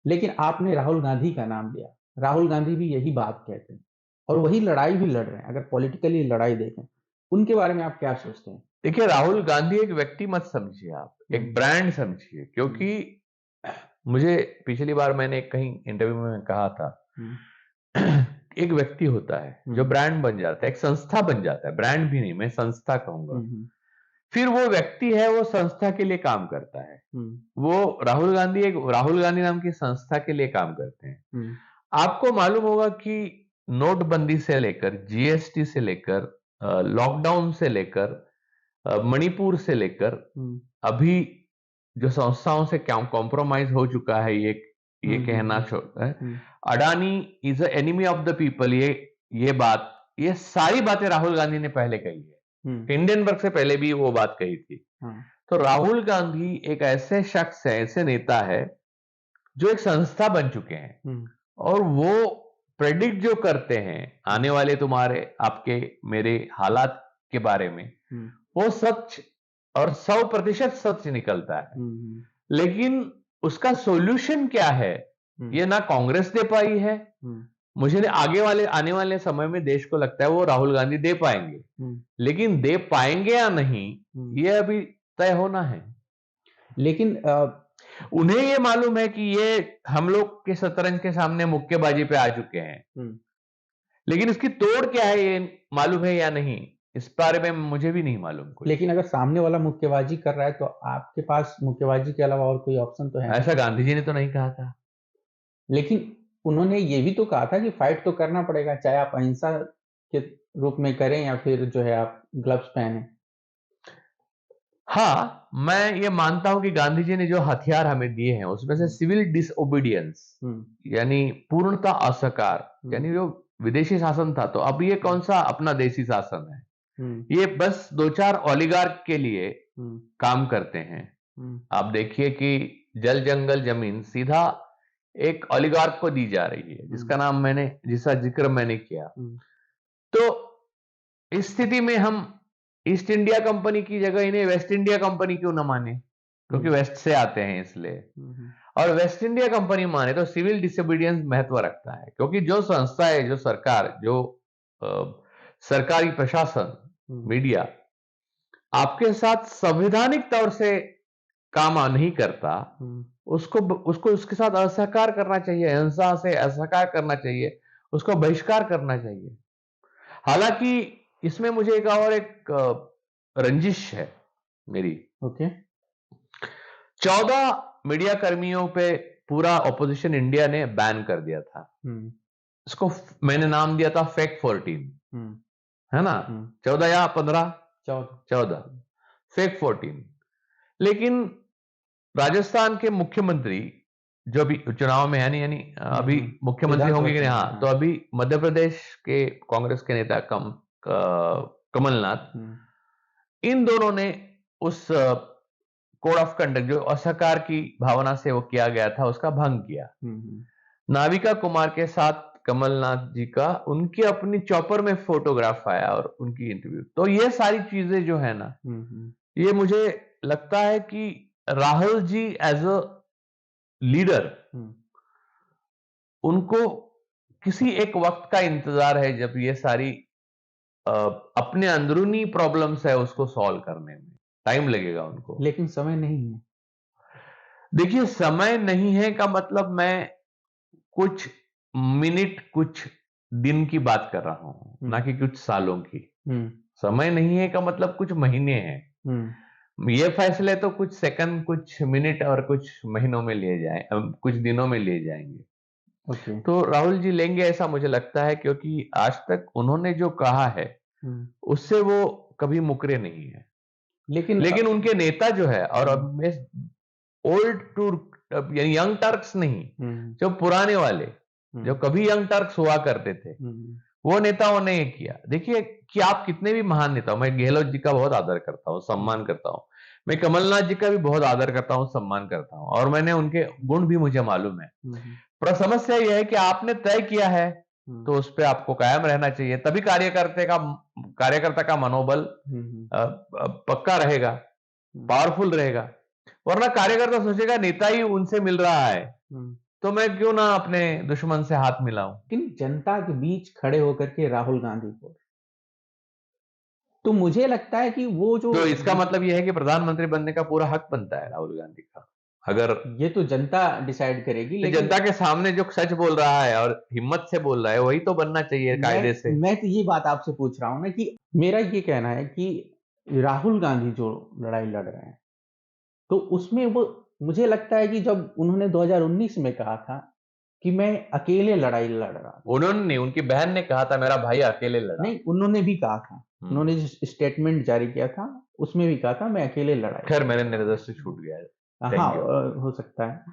लेकिन आपने राहुल गांधी का नाम लिया। राहुल गांधी भी यही बात कहते हैं और वही लड़ाई भी लड़ रहे हैं। अगर पॉलिटिकली लड़ाई देखें, उनके बारे में आप क्या सोचते हैं? देखिए, राहुल गांधी एक व्यक्ति मत समझिए आप, एक ब्रांड समझिए। क्योंकि मुझे पिछली बार मैंने कहीं इंटरव्यू में कहा था, एक व्यक्ति होता है जो ब्रांड बन जाता है, एक संस्था बन जाता है, ब्रांड भी नहीं, मैं संस्था कहूंगा। फिर वो व्यक्ति है, वो संस्था के लिए काम करता है। वो राहुल गांधी नाम की संस्था के लिए काम करते हैं। आपको मालूम होगा कि नोटबंदी से लेकर, जीएसटी से लेकर, लॉकडाउन से लेकर, मणिपुर से लेकर, अभी जो संस्थाओं से क्या कॉम्प्रोमाइज हो चुका है, ये कहना छोड़ता है, Adani is a enemy of the people, ये सारी बातें राहुल गांधी ने पहले कही है। हिंडनबर्ग से पहले भी वो बात कही थी। तो राहुल गांधी एक ऐसे शख्स है, ऐसे नेता है जो एक संस्था बन चुके हैं, और वो प्रेडिक्ट जो करते हैं आने वाले तुम्हारे, आपके, मेरे हालात के बारे में, वो सच और 100% सच निकलता है। लेकिन उसका सॉल्यूशन क्या है, ये ना कांग्रेस दे पाई है। मुझे आने वाले समय में देश को लगता है वो राहुल गांधी दे पाएंगे, लेकिन दे पाएंगे या नहीं, ये अभी तय होना है। लेकिन उन्हें ये मालूम है कि ये हम लोग के शतरंज के सामने मुक्केबाजी पे आ चुके हैं, लेकिन इसकी तोड़ क्या है ये मालूम है या नहीं, इस बारे में मुझे भी नहीं मालूम कुछ। लेकिन अगर सामने वाला मुक्केबाजी कर रहा है तो आपके पास मुक्केबाजी के अलावा और कोई ऑप्शन तो है ऐसा गांधी जी ने तो नहीं कहा था। लेकिन उन्होंने ये भी तो कहा था कि फाइट तो करना पड़ेगा, चाहे आप अहिंसा के रूप में करें या फिर जो है आप ग्लव्स पहने। हाँ, मैं ये मानता हूं कि गांधी जी ने जो हथियार हमें दिए हैं उसमें से सिविल डिसओबीडियंस, यानी पूर्णता असहकार, यानी जो विदेशी शासन था, तो अब ये कौन सा अपना देशी शासन है। ये बस दो चार ओलिगार्क के लिए काम करते हैं। आप देखिए कि जल जंगल जमीन सीधा एक ओलिगार्क को दी जा रही है, जिसका जिक्र मैंने किया। तो इस स्थिति में हम ईस्ट इंडिया कंपनी की जगह इन्हें वेस्ट इंडिया कंपनी क्यों ना माने, क्योंकि वेस्ट से आते हैं इसलिए। और वेस्ट इंडिया कंपनी माने तो सिविल डिसोबीडियंस महत्व रखता है, क्योंकि जो संस्था है, जो सरकार, जो सरकारी प्रशासन, मीडिया आपके साथ संवैधानिक तौर से काम नहीं करता, उसको उसके साथ असहकार करना चाहिए, अहिंसा से असहकार करना चाहिए, उसको बहिष्कार करना चाहिए। हालांकि इसमें मुझे एक रंजिश है मेरी। ओके। 14 मीडिया कर्मियों पे पूरा ऑपोजिशन इंडिया ने बैन कर दिया था। इसको मैंने नाम दिया था फेक 14, है ना? 14 या 15? 14 फेक 14। लेकिन राजस्थान के मुख्यमंत्री, जो अभी चुनाव में है नहीं, यानी अभी मुख्यमंत्री होंगे कि नहीं, हाँ, तो अभी मध्य प्रदेश के कांग्रेस के नेता कमलनाथ, इन दोनों ने उस कोड ऑफ कंडक्ट जो असहकार की भावना से वो किया गया था, उसका भंग किया। नाविका कुमार के साथ कमलनाथ जी का उनकी अपनी चॉपर में फोटोग्राफ आया और उनकी इंटरव्यू। तो ये सारी चीजें जो है ना, ये मुझे लगता है कि Rahul ji as a leader, उनको किसी एक वक्त का इंतजार है जब ये सारी अपने अंदरूनी प्रॉब्लम्स है उसको सॉल्व करने में टाइम लगेगा उनको। लेकिन समय नहीं है। देखिए, समय नहीं है का मतलब मैं कुछ मिनट, कुछ दिन की बात कर रहा हूं, ना कि कुछ सालों की। समय नहीं है का मतलब कुछ महीने हैं। ये फैसले तो कुछ सेकंड, कुछ मिनट और कुछ महीनों में लिए जाए, कुछ दिनों में लिए जाएंगे। तो राहुल जी लेंगे ऐसा मुझे लगता है, क्योंकि आज तक उन्होंने जो कहा है उससे वो कभी मुकरे नहीं है। लेकिन उनके नेता जो है, और अब मैं ओल्ड टूर यानी यंग टर्क्स नहीं, जो पुराने वाले, जो कभी यंग टर्क्स हुआ करते थे, वो नेताओं ने ये किया। देखिए कि आप कितने भी महान नेता हो, मैं गहलोत जी का बहुत आदर करता हूं, सम्मान करता हूं, मैं कमलनाथ जी का भी बहुत आदर करता हूं, सम्मान करता हूं, और मैंने उनके गुण भी मुझे मालूम है। पर समस्या यह है कि आपने तय किया है तो उस पर आपको कायम रहना चाहिए, तभी कार्यकर्ता का मनोबल पक्का रहेगा, पावरफुल रहेगा। वरना कार्यकर्ता सोचेगा नेता ही उनसे मिल रहा है, तो मैं क्यों ना अपने दुश्मन से हाथ मिलाऊं। लेकिन जनता के बीच खड़े होकर के राहुल गांधी को, तो मुझे लगता है कि वो जो, तो इसका मतलब यह है कि प्रधानमंत्री बनने का पूरा हक बनता है राहुल गांधी का। अगर ये तो जनता डिसाइड करेगी, तो लेकिन जनता के सामने जो सच बोल रहा है और हिम्मत से बोल रहा है वही तो बनना चाहिए कायदे से। मैं तो ये बात आपसे पूछ रहा हूं ना कि मेरा ये कहना है कि राहुल गांधी जो लड़ाई लड़ रहे हैं, तो उसमें वो, मुझे लगता है कि जब उन्होंने 2019 में कहा था कि मैं अकेले लड़ाई लड़ रहा था, उन्होंने नहीं, उनकी बहन ने कहा था मेरा भाई अकेले लड़ा। नहीं, उन्होंने भी कहा था, उन्होंने जो स्टेटमेंट जारी किया था उसमें भी कहा था मैं अकेले लड़ाई। खैर मेरे नजर से छूट गया है। हाँ, Thank you. हो सकता है।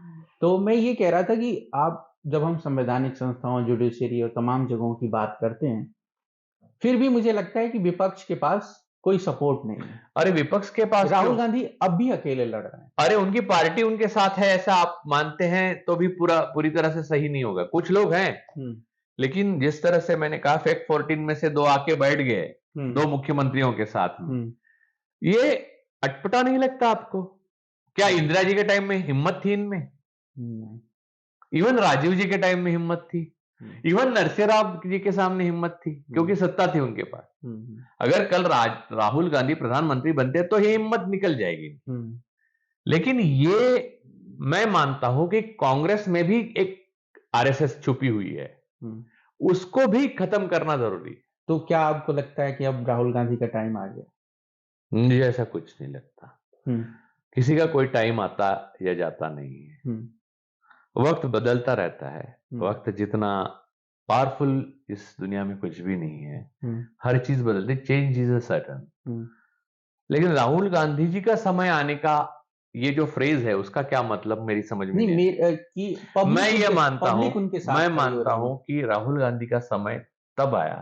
तो मैं ये कह रहा था कि आप जब हम संवैधानिक संस्थाओं, जुडिशरी और तमाम जगहों की बात करते हैं, फिर भी मुझे लगता है कि विपक्ष के पास कोई सपोर्ट नहीं है। अरे विपक्ष के पास राहुल क्यों? गांधी अब भी अकेले लड़ रहे हैं। अरे उनकी पार्टी उनके साथ है ऐसा आप मानते हैं तो भी पूरी तरह से सही नहीं होगा। कुछ लोग हैं, लेकिन जिस तरह से मैंने कहा फैक्ट 14 में से 2 आके बैठ गए 2 मुख्यमंत्रियों के साथ में, ये अटपटा नहीं लगता आपको? क्या इंदिरा जी के टाइम में हिम्मत थी इनमें? इवन राजीव जी के टाइम में हिम्मत थी, इवन नरसिंह जी के सामने हिम्मत थी, क्योंकि सत्ता थी उनके पास। अगर कल राहुल गांधी प्रधानमंत्री बनते तो ये हिम्मत निकल जाएगी। लेकिन ये मैं मानता हूं कि कांग्रेस में भी एक आरएसएस छुपी हुई है, उसको भी खत्म करना जरूरी है। तो क्या आपको लगता है कि अब राहुल गांधी का टाइम आ गया? मुझे ऐसा कुछ नहीं लगता। किसी का कोई टाइम आता या जाता नहीं है, वक्त बदलता रहता है। वक्त जितना पावरफुल इस दुनिया में कुछ भी नहीं है, हर चीज बदलती, चेंज इज अ सर्टन। लेकिन राहुल गांधी जी का समय आने का ये जो फ्रेज है उसका क्या मतलब मेरी समझ में नहीं मैं ये मानता हूं कि राहुल गांधी का समय तब आया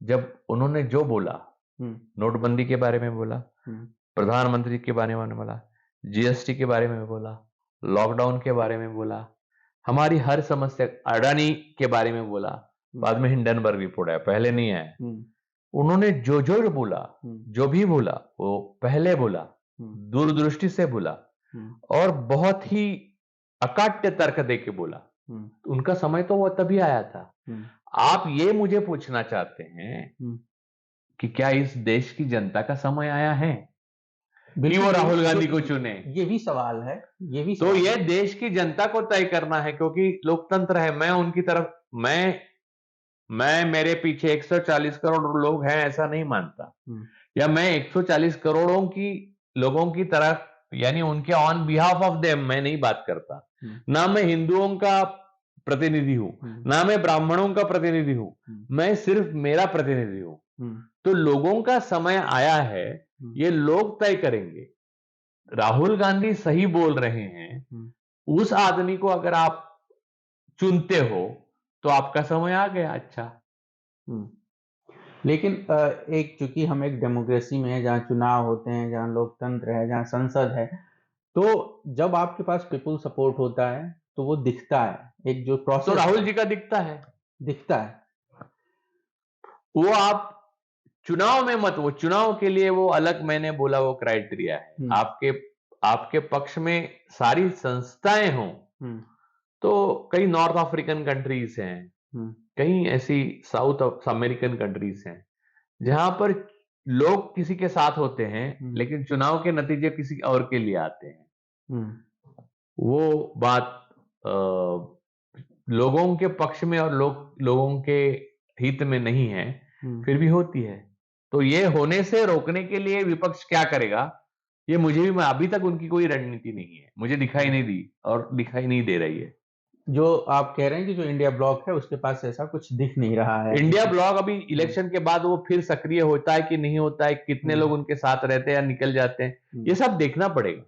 जब उन्होंने जो बोला, नोटबंदी के बारे में बोला, प्रधानमंत्री के बारे में बोला, जीएसटी के बारे में बोला, लॉकडाउन के बारे में बोला, हमारी हर समस्या, अडानी के बारे में बोला, बाद में हिंडनबर्ग रिपोर्ट आया, पहले नहीं आया। उन्होंने जो जो बोला, जो भी बोला वो पहले बोला, दूरदृष्टि से बोला और बहुत ही अकाट्य तर्क देके बोला। उनका समय तो वो तभी आया था। आप ये मुझे पूछना चाहते हैं कि क्या इस देश की जनता का समय आया है कि वो राहुल गांधी को चुने? ये भी सवाल है, ये भी तो ये देश की जनता को तय करना है, क्योंकि लोकतंत्र है। मैं उनकी तरफ, मैं मेरे पीछे 140 करोड़ लोग हैं ऐसा नहीं मानता, या मैं 140 करोड़ों की लोगों की तरफ, यानी उनके ऑन बिहाफ ऑफ देम मैं नहीं बात करता। ना मैं हिंदुओं का प्रतिनिधि हूं, ना मैं ब्राह्मणों का प्रतिनिधि हूं, मैं सिर्फ मेरा प्रतिनिधि हूं। तो लोगों का समय आया है, ये लोग तय करेंगे। राहुल गांधी सही बोल रहे हैं, उस आदमी को अगर आप चुनते हो तो आपका समय आ गया। अच्छा, लेकिन एक, चूंकि हम एक डेमोक्रेसी में है जहां चुनाव होते हैं, जहां लोकतंत्र है, जहां संसद है, तो जब आपके पास पीपुल सपोर्ट होता है तो वो दिखता है, एक जो प्रोसेस। तो राहुल जी का दिखता है वो आप चुनाव में मत, वो चुनाव के लिए वो अलग, मैंने बोला वो क्राइटेरिया है। आपके पक्ष में सारी संस्थाएं हों, तो कई नॉर्थ अफ्रीकन कंट्रीज हैं, कई ऐसी साउथ अमेरिकन कंट्रीज हैं जहां पर लोग किसी के साथ होते हैं लेकिन चुनाव के नतीजे किसी और के लिए आते हैं। वो बात लोगों के पक्ष में और लोगों के हित में नहीं है, फिर भी होती है। तो ये होने से रोकने के लिए विपक्ष क्या करेगा, ये मुझे भी, अभी तक उनकी कोई रणनीति नहीं है, मुझे दिखाई नहीं दी और दिखाई नहीं दे रही है। जो आप कह रहे हैं कि जो इंडिया ब्लॉक है उसके पास ऐसा कुछ दिख नहीं रहा है। इंडिया ब्लॉक अभी इलेक्शन के बाद वो फिर सक्रिय होता है कि नहीं होता है, कितने लोग उनके साथ रहते हैं या निकल जाते हैं, ये सब देखना पड़ेगा।